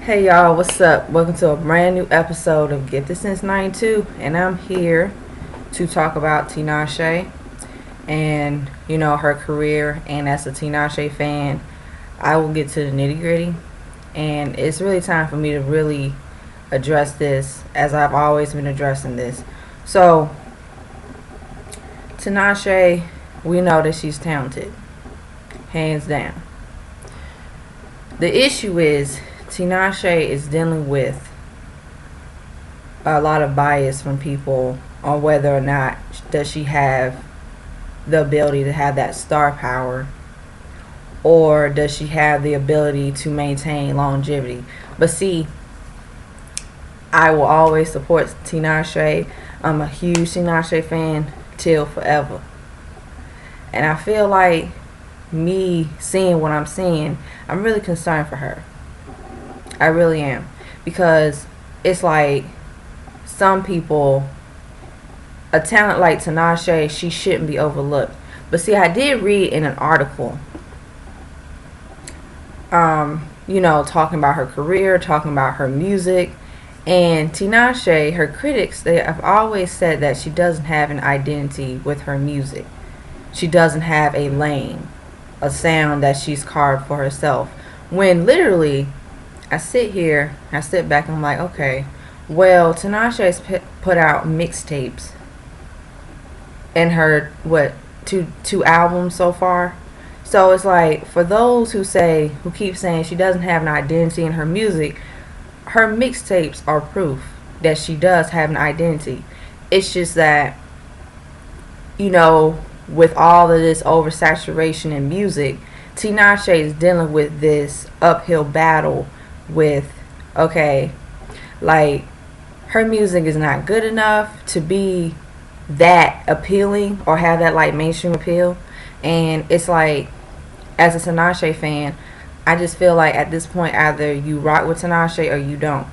Hey y'all, what's up? Welcome to a brand new episode of Get This Since 92, and I'm here to talk about Tinashe and her career. And as a Tinashe fan, I will get to the nitty gritty, and it's really time for me to really address this as I've always been addressing this. So, Tinashe, we know that she's talented, hands down. The issue is Tinashe is dealing with a lot of bias from people on whether or not does she have the ability to have that star power, or does she have the ability to maintain longevity. But see, I will always support Tinashe. I'm a huge Tinashe fan till forever. And I feel like me seeing what I'm seeing, I'm really concerned for her. I really am. Because it's like some people, a talent like Tinashe, she shouldn't be overlooked. But see, I did read in an article, talking about her career, talking about her music. And Tinashe, her critics, they have always said that she doesn't have an identity with her music. She doesn't have a lane, a sound that she's carved for herself. When literally, I sit back and I'm like, okay, well, Tinashe's put out mixtapes in her, two albums so far. So it's like, for those who keep saying she doesn't have an identity in her music, her mixtapes are proof that she does have an identity. It's just that, with all of this oversaturation in music, Tinashe is dealing with this uphill battle with, okay, like, her music is not good enough to be that appealing or have that like mainstream appeal. And it's like, as a Tinashe fan, I just feel like at this point either you rock with Tinashe or you don't.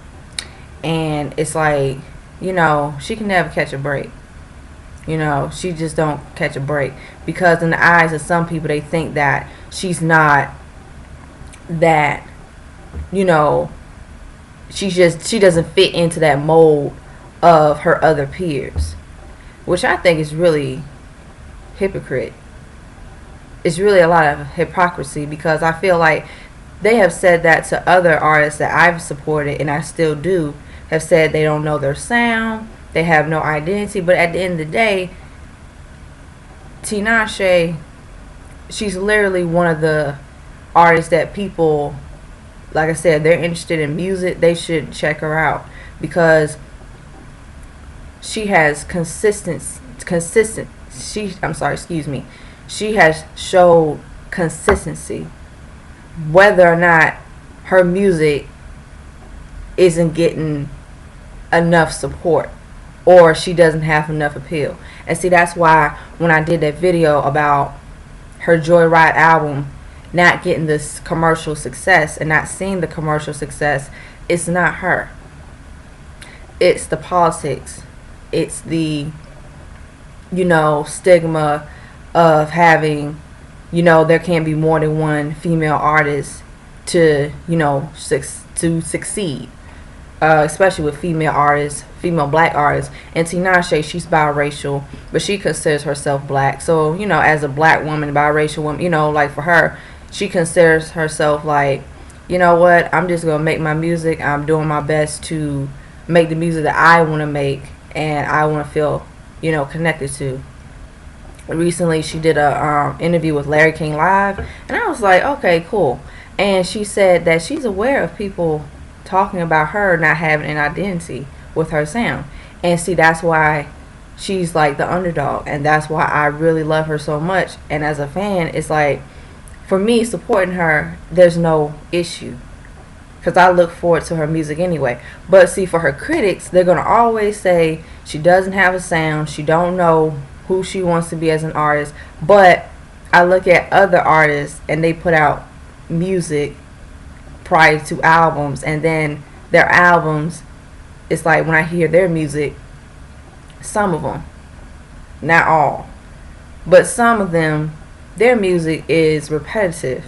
And it's like, she can never catch a break. She just don't catch a break, because in the eyes of some people, they think that she's not that, she doesn't fit into that mold of her other peers, which I think is really hypocrite. It's really a lot of hypocrisy, because I feel like they have said that to other artists that I've supported, and I still do, have said they don't know their sound, they have no identity. But at the end of the day, Tinashe, she's literally one of the artists that people, like I said, they're interested in music, they should check her out, because she has she has showed consistency, whether or not her music isn't getting enough support or she doesn't have enough appeal. And see, that's why when I did that video about her Joyride album not getting this commercial success and not seeing the commercial success, it's not her. It's the politics. It's the, stigma of having, there can't be more than one female artist to, to succeed. Especially with female artists, female black artists. And Tinashe, she's biracial, but she considers herself black. So, as a black woman, biracial woman, like for her, she considers herself like, what, I'm just going to make my music. I'm doing my best to make the music that I want to make and I want to feel, connected to. Recently, she did a interview with Larry King Live, and I was like, okay, cool. And she said that she's aware of people talking about her not having an identity with her sound. And see, that's why she's like the underdog, and that's why I really love her so much. And as a fan, it's like, for me, supporting her, there's no issue, because I look forward to her music anyway. But see, for her critics, they're going to always say she doesn't have a sound, she don't know who she wants to be as an artist. But I look at other artists and they put out music prior to albums, and then their albums, it's like when I hear their music, some of them, not all, but some of them, their music is repetitive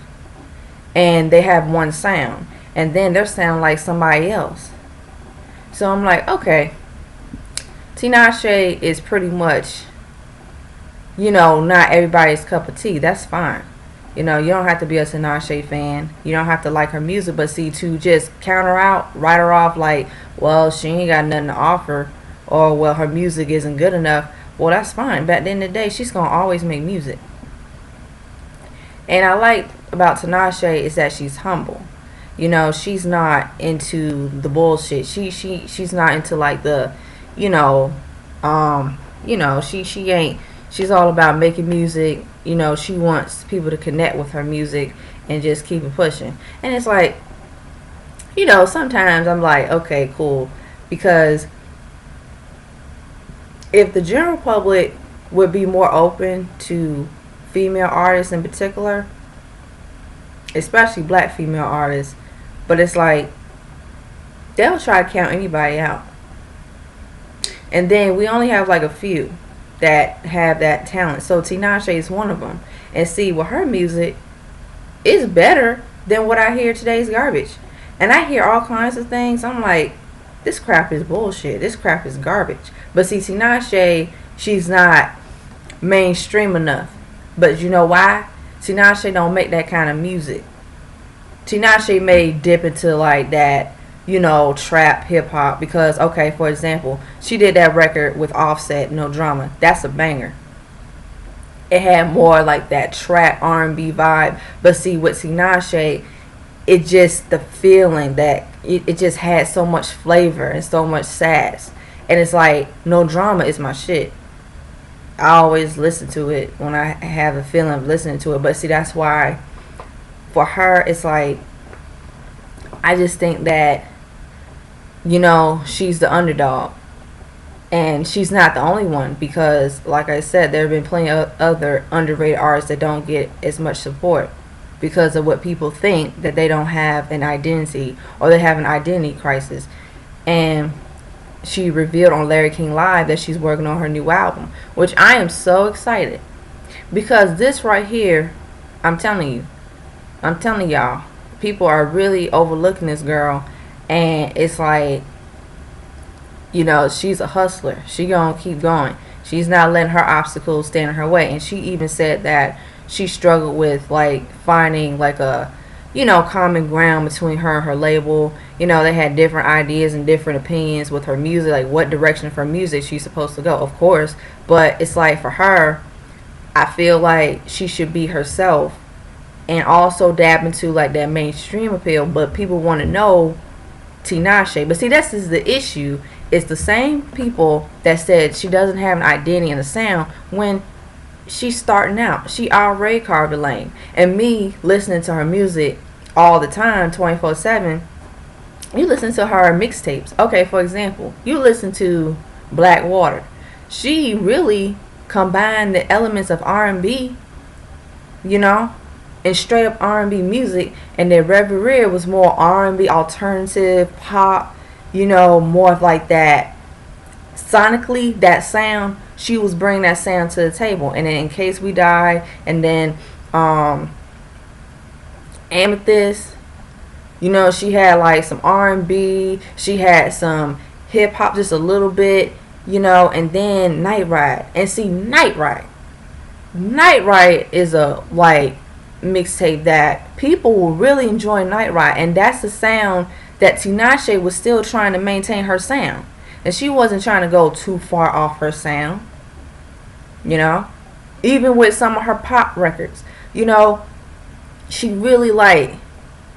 and they have one sound. and then they're sounding like somebody else. So I'm like, okay, Tinashe is pretty much, not everybody's cup of tea. That's fine. You don't have to be a Tinashe fan. You don't have to like her music. But see, to just counter out, write her off like, well, she ain't got nothing to offer, or well, her music isn't good enough. Well, that's fine. But at the end of the day, she's gonna always make music. And I like about Tinashe is that she's humble. She's not into the bullshit. She's not into like the, she ain't. She's all about making music. She wants people to connect with her music and just keep it pushing. And it's like, sometimes I'm like, okay, cool, because if the general public would be more open to female artists in particular, especially black female artists, but it's like they'll try to count anybody out. And then we only have like a few that have that talent. So Tinashe is one of them. And see, with her music is better than what I hear today's garbage. And I hear all kinds of things. I'm like, this crap is bullshit. This crap is garbage. But see, Tinashe, she's not mainstream enough. But you know why? Tinashe don't make that kind of music. Tinashe may dip into like that, trap hip hop, because okay, for example, she did that record with Offset, No Drama. That's a banger. It had more like that trap R&B vibe. But see, with Tinashe, it just the feeling that it just had so much flavor and so much sass. And it's like, No Drama is my shit. I always listen to it when I have a feeling of listening to it. But see, that's why for her, it's like, I just think that, she's the underdog. And she's not the only one, because, like I said, there have been plenty of other underrated artists that don't get as much support because of what people think, that they don't have an identity, or they have an identity crisis. And she revealed on Larry King Live that she's working on her new album, which I am so excited, because this right here, I'm telling y'all, people are really overlooking this girl. And it's like, she's a hustler. She gonna keep going. She's not letting her obstacles stand in her way. And she even said that she struggled with like finding like a common ground between her and her label. They had different ideas and different opinions with her music, like what direction for music she's supposed to go, of course. But it's like, for her, I feel like she should be herself and also dab into like that mainstream appeal. But people want to know Tinashe. But see, this is the issue. It's the same people that said she doesn't have an identity and a sound when she's starting out. She already carved a lane. And me listening to her music all the time, 24/7, you listen to her mixtapes. Okay, for example, you listen to Black Water. She really combined the elements of R&B, and straight up R&B music, and then Reverie was more R&B, alternative pop, more of like that sonically, that sound. She was bringing that sound to the table. And then In Case We Die, and then Amethyst, she had like some R&B, she had some hip hop, just a little bit, and then Night Ride. And see, Night Ride is a like mixtape that people will really enjoy. Night Ride, and that's the sound that Tinashe was still trying to maintain her sound, and she wasn't trying to go too far off her sound. Even with some of her pop records, she really like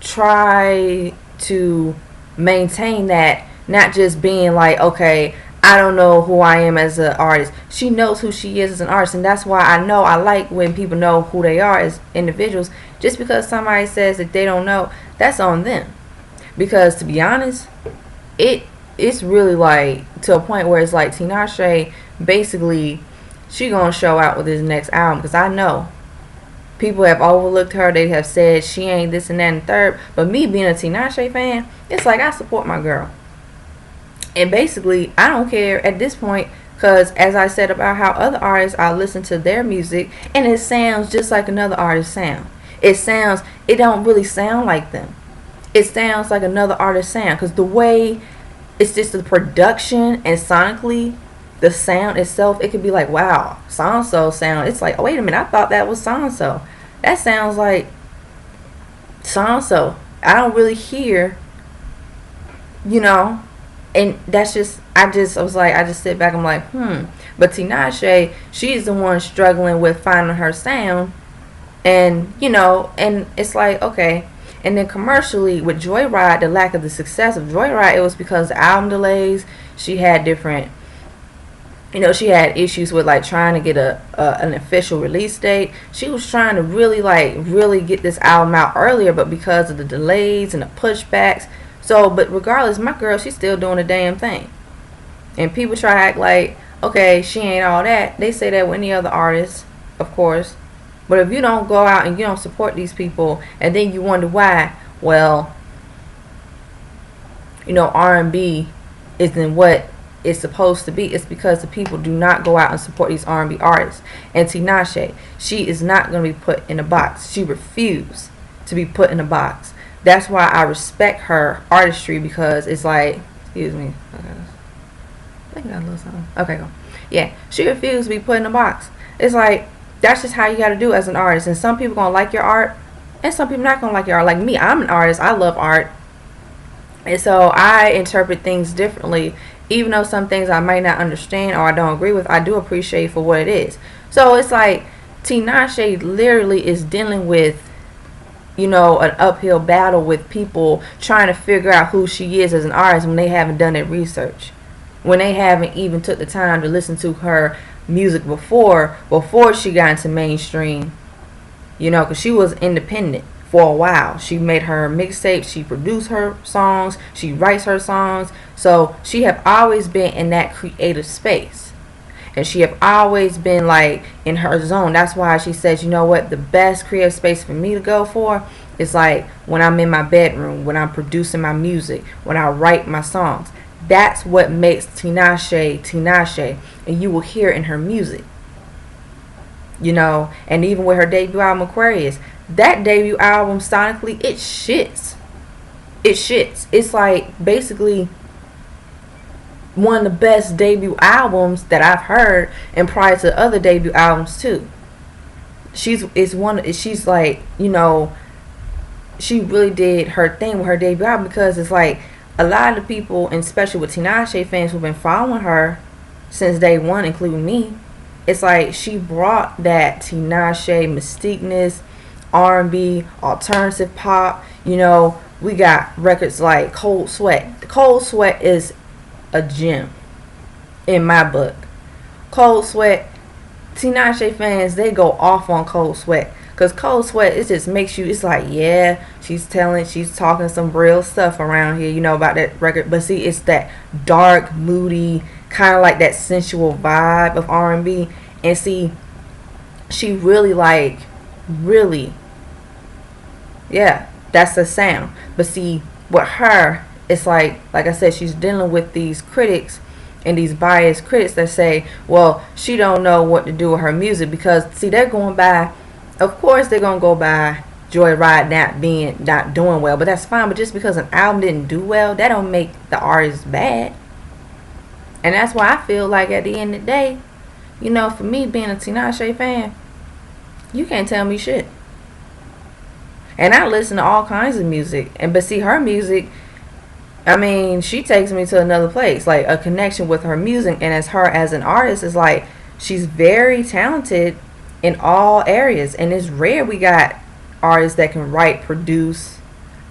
try to maintain that, not just being like, okay, I don't know who I am as an artist. She knows who she is as an artist, and that's why I like when people know who they are as individuals. Just because somebody says that they don't know, that's on them. Because to be honest, it's really like to a point where it's like Tinashe, basically, she gonna show out with this next album, because I know people have overlooked her. They have said she ain't this and that and third. But me being a Tinashe fan, it's like I support my girl. And basically, I don't care at this point, because as I said about how other artists, I listen to their music and it sounds just like another artist's sound. It don't really sound like them. it sounds like another artist sound, because the way it's just the production and sonically the sound itself, it could be like, wow, so sound, it's like, oh wait a minute, I thought that was so that sounds like so I don't really hear, you know. And that's just, I was like, I just sit back, I'm like, but Tinashe, she's the one struggling with finding her sound. And you know, and it's like, okay. And then commercially with Joyride, the lack of the success of Joyride, it was because the album delays. She had different, you know, she had issues with like trying to get an official release date. She was trying to really get this album out earlier, but because of the delays and the pushbacks. So, but regardless, my girl, she's still doing the damn thing. And people try to act like, okay, she ain't all that. They say that with any other artist, of course. But if you don't go out and you don't support these people, and then you wonder why, well, you know, R&B isn't what it's supposed to be. It's because the people do not go out and support these R&B artists. And Tinashe, she is not going to be put in a box. She refused to be put in a box. That's why I respect her artistry, because it's like, excuse me, I think I got a little something. Okay, go. Yeah, she refused to be put in a box. It's like, that's just how you got to do as an artist. And some people gonna like your art, and some people not gonna like your art. Like me, I'm an artist. I love art, and so I interpret things differently. Even though some things I might not understand or I don't agree with, I do appreciate for what it is. So it's like Tinashe literally is dealing with, you know, an uphill battle with people trying to figure out who she is as an artist when they haven't done their research, when they haven't even took the time to listen to her music before she got into mainstream, you know, because she was independent for a while. She made her mixtapes, she produced her songs, she writes her songs. So she have always been in that creative space, and she have always been like in her zone. That's why she says, you know what, the best creative space for me to go for is like when I'm in my bedroom, when I'm producing my music, when I write my songs. That's what makes Tinashe Tinashe, and you will hear in her music, you know. And even with her debut album Aquarius, that debut album sonically, it shits. It's like basically one of the best debut albums that I've heard, and prior to other debut albums too. She's like, you know, she really did her thing with her debut album, because it's like a lot of the people, and especially with Tinashe fans who've been following her since day one, including me, it's like she brought that Tinashe mystiqueness, R&B, alternative pop. You know, we got records like Cold Sweat. Cold Sweat is a gem in my book. Cold Sweat, Tinashe fans, they go off on Cold Sweat. Because Cold Sweat, it just makes you, it's like, yeah, she's talking some real stuff around here, you know, about that record. But see, it's that dark, moody, kind of like that sensual vibe of R&B. And see, she really yeah, that's the sound. But see, with her, it's like I said, she's dealing with these critics and these biased critics that say, well, she don't know what to do with her music. Because see, they're going by, of course they're gonna go by Joyride not doing well, but that's fine. But just because an album didn't do well, that don't make the artist bad. And that's why I feel like at the end of the day, you know, for me being a Tinashe fan, you can't tell me shit. And I listen to all kinds of music, but see, her music, I mean, she takes me to another place, like a connection with her music. And as her as an artist, is like she's very talented in all areas, and it's rare we got artists that can write, produce,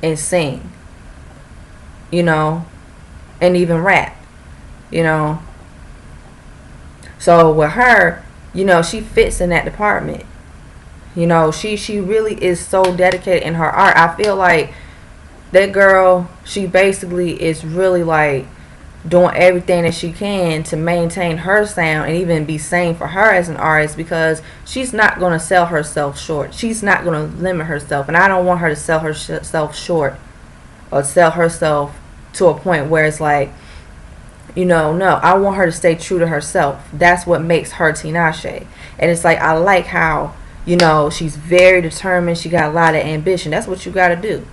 and sing, you know, and even rap, you know. So with her, you know, she fits in that department. You know, she really is so dedicated in her art. I feel like that girl, she basically is really like doing everything that she can to maintain her sound and even be sane for her as an artist, because she's not going to sell herself short. She's not going to limit herself, and I don't want her to sell herself short or sell herself to a point where it's like, you know, no, I want her to stay true to herself. That's what makes her Tinashe. And it's like, I like how, you know, she's very determined. She got a lot of ambition. That's what you got to do.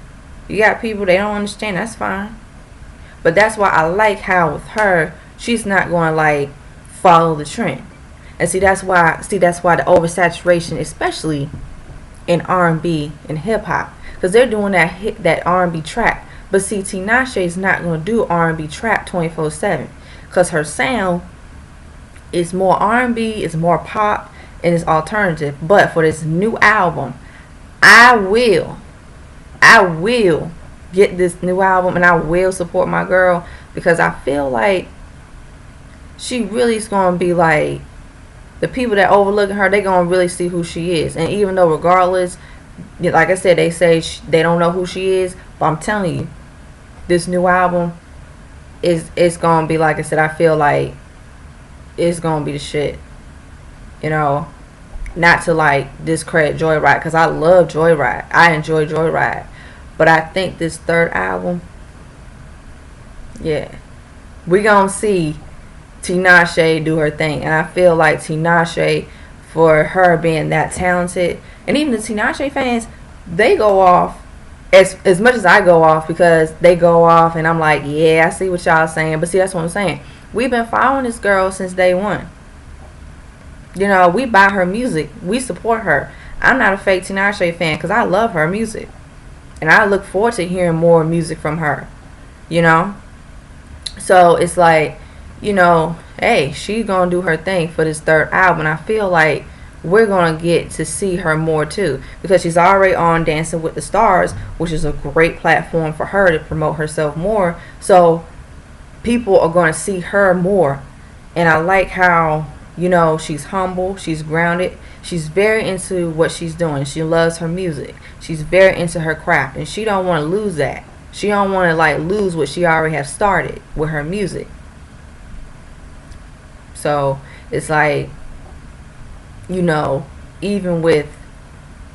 You got people they don't understand. That's fine. But that's why I like how with her, she's not going to like follow the trend. And that's why the oversaturation, especially in R&B and hip hop, because they're doing that R&B track. But see, Tinashe is not going to do R&B trap 24/7, because her sound is more R&B, it's more pop, and it's alternative. But for this new album, I will get this new album, and I will support my girl, because I feel like she really is going to be like, the people that overlooking her, they going to really see who she is. And even though regardless, like I said, they say they don't know who she is, but I'm telling you, this new album it's going to be, like I said, I feel like it's going to be the shit. You know, not to like discredit Joyride, because I love Joyride. I enjoy Joyride. But I think this third album, yeah, we going to see Tinashe do her thing. And I feel like Tinashe, for her being that talented, and even the Tinashe fans, they go off as much as I go off, because they go off and I'm like, yeah, I see what y'all saying. But see, that's what I'm saying. We've been following this girl since day one. You know, we buy her music. We support her. I'm not a fake Tinashe fan, because I love her music. And I look forward to hearing more music from her. You know? So it's like, you know, hey, she's going to do her thing for this third album. And I feel like we're going to get to see her more too, because she's already on Dancing with the Stars, which is a great platform for her to promote herself more. So people are going to see her more. And I like how, you know, she's humble, she's grounded, she's very into what she's doing. She loves her music. She's very into her craft, and she don't want to lose that. She don't want to like lose what she already has started with her music. So it's like, you know, even with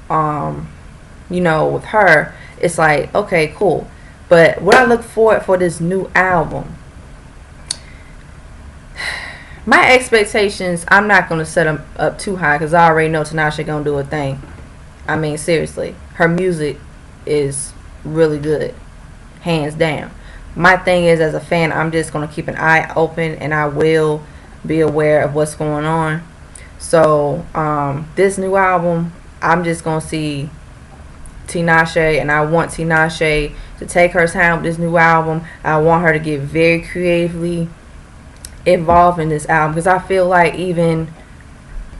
you know, with her, it's like, okay, cool. But what I look for this new album, my expectations, I'm not going to set them up too high, because I already know Tinashe going to do a thing. I mean, seriously, her music is really good, hands down. My thing is, as a fan, I'm just going to keep an eye open, and I will be aware of what's going on. So this new album, I'm just going to see Tinashe, and I want Tinashe to take her time with this new album. I want her to get very creatively involved in this album, because I feel like even,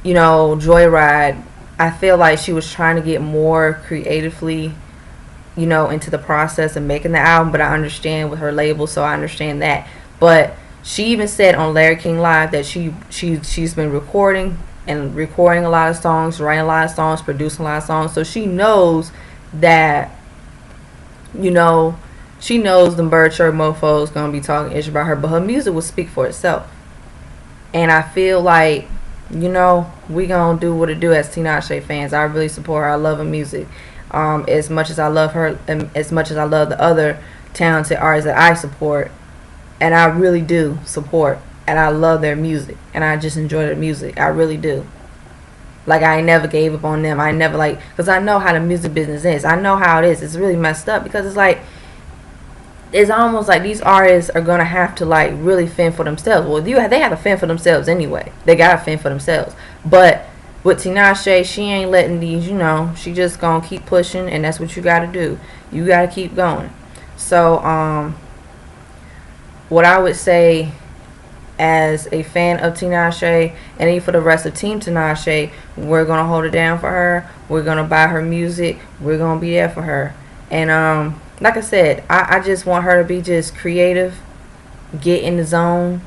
you know, Joyride, I feel like she was trying to get more creatively, you know, into the process of making the album. But I understand with her label, so I understand that. But she even said on Larry King Live that she's been recording a lot of songs, writing a lot of songs, producing a lot of songs. So she knows that, you know, she knows the bird shirt mofo is going to be talking ish about her, but her music will speak for itself. And I feel like, you know, we going to do what it do as Tinashe fans. I really support her. I love her music. As much as I love her, and as much as I love the other talented artists that I support, and I really do support, and I love their music, and I just enjoy their music. I really do. Like, I never gave up on them. I never, like, because I know how the music business is. I know how it is. It's really messed up, because it's like, it's almost like these artists are gonna have to like really fend for themselves. Well, they have to fend for themselves anyway. They gotta fend for themselves. But with Tinashe, she ain't letting these, you know, she just gonna keep pushing, and that's what you gotta do. You gotta keep going. So what I would say as a fan of Tinashe, and even for the rest of Team Tinashe, we're gonna hold it down for her. We're gonna buy her music. We're gonna be there for her. And like I said, I just want her to be just creative, get in the zone,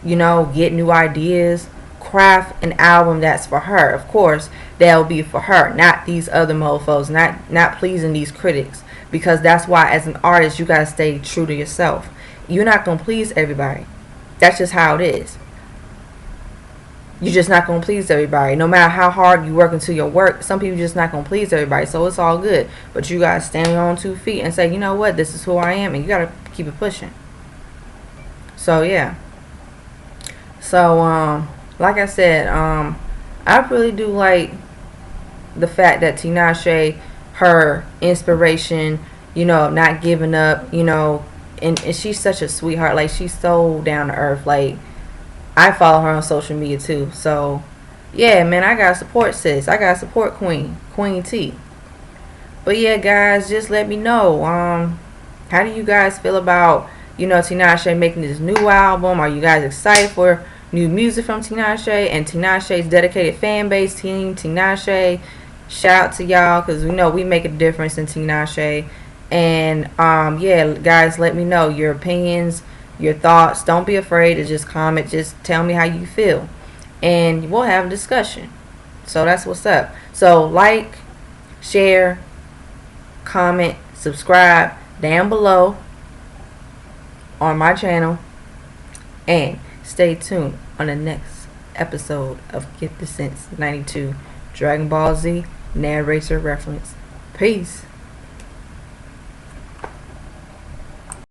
you know, get new ideas, craft an album that's for her. Of course, that'll be for her, not these other mofos, not pleasing these critics, because that's why as an artist you gotta stay true to yourself. You're not gonna please everybody. That's just how it is. You're just not going to please everybody. No matter how hard you work into your work, some people just not going to please everybody. So it's all good. But you got to stand on your own 2 feet and say, you know what, this is who I am. And you got to keep it pushing. So, yeah. So, like I said, I really do like the fact that Tinashe, her inspiration not giving up, and she's such a sweetheart. Like, she's so down to earth. Like, I follow her on social media too. So, yeah, man, I got support, sis. I got support, Queen T. But yeah, guys, just let me know. How do you guys feel about Tinashe making this new album? Are you guys excited for new music from Tinashe and Tinashe's dedicated fan base, Team Tinashe? Shout out to y'all, because we know we make a difference in Tinashe. And yeah, guys, let me know your opinions, your thoughts. Don't be afraid to just comment. Just tell me how you feel, and we'll have a discussion. So that's what's up. So like, share, comment, subscribe down below on my channel, and stay tuned on the next episode of Get the Sense 92 Dragon Ball Z narrator reference. Peace.